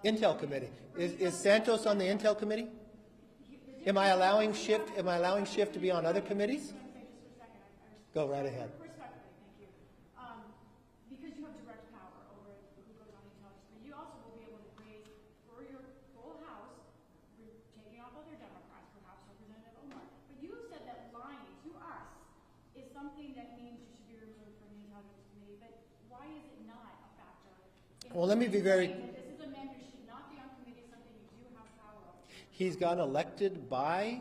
Intel committee. Is Santos on the Intel committee? Am I allowing Schiff to be on other committees? Go right ahead. Respectfully, thank you. Because you have direct power over who goes on the intelligence committee, you also will be able to raise for your full House, taking off other Democrats, perhaps Representative Omar. But you said that lying to us is something that means you should be removed from the intelligence committee. But why is it not a factor? Well, let me be very. This is a man who should not be on committee, something you do have power over. He's got elected by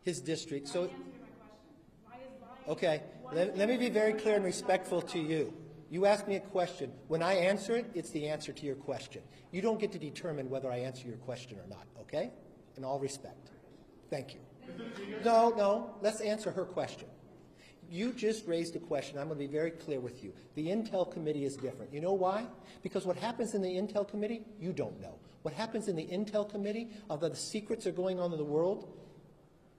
his district, so. Okay, let me be very clear and respectful to you. You ask me a question. When I answer it, it's the answer to your question. You don't get to determine whether I answer your question or not, okay? In all respect. Thank you. No, let's answer her question. You just raised a question. I'm going to be very clear with you. The Intel committee is different. You know why? Because what happens in the Intel committee, you don't know. What happens in the Intel committee, although the secrets are going on in the world,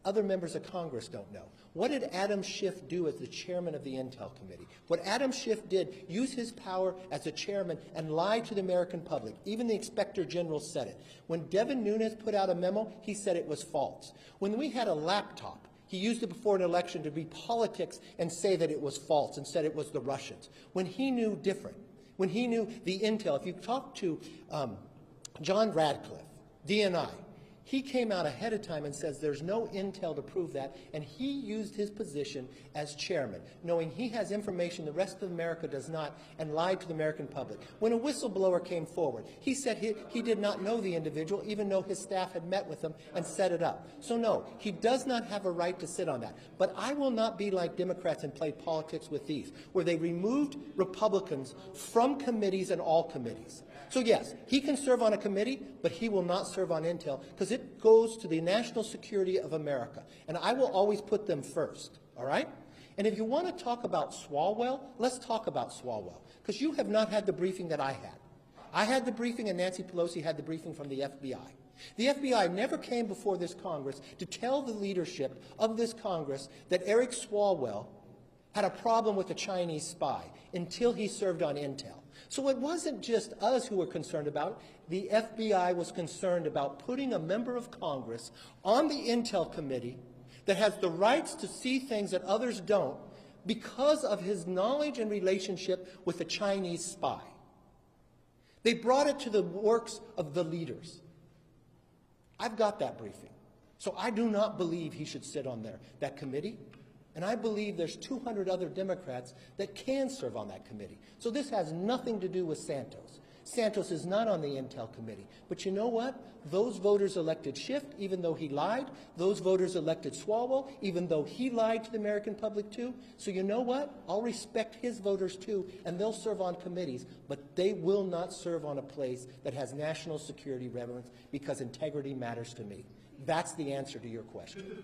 other members of Congress don't know. What did Adam Schiff do as the chairman of the Intel Committee? What Adam Schiff did, use his power as a chairman and lie to the American public. Even the Inspector General said it. When Devin Nunes put out a memo, he said it was false. When we had a laptop, he used it before an election to be politics and say that it was false and said it was the Russians. When he knew different, when he knew the Intel, if you talk to John Radcliffe, DNI, he came out ahead of time and says there's no intel to prove that, and he used his position as chairman, knowing he has information the rest of America does not, and lied to the American public. When a whistleblower came forward, he said he did not know the individual, even though his staff had met with him and set it up. So no, he does not have a right to sit on that. But I will not be like Democrats and play politics with these, where they removed Republicans from committees and all committees. So yes, he can serve on a committee, but he will not serve on Intel because it goes to the national security of America. And I will always put them first, all right? And if you want to talk about Swalwell, let's talk about Swalwell, because you have not had the briefing that I had. I had the briefing and Nancy Pelosi had the briefing from the FBI. The FBI never came before this Congress to tell the leadership of this Congress that Eric Swalwell had a problem with a Chinese spy until he served on Intel. So it wasn't just us who were concerned about it. The FBI was concerned about putting a member of Congress on the Intel committee that has the rights to see things that others don't because of his knowledge and relationship with a Chinese spy. They brought it to the works of the leaders. I've got that briefing. So I do not believe he should sit on that committee. And I believe there's 200 other Democrats that can serve on that committee. So this has nothing to do with Santos. Santos is not on the Intel committee. But you know what? Those voters elected Schiff, even though he lied. Those voters elected Swalwell, even though he lied to the American public too. So you know what? I'll respect his voters too, and they'll serve on committees, but they will not serve on a place that has national security relevance because integrity matters to me. That's the answer to your question.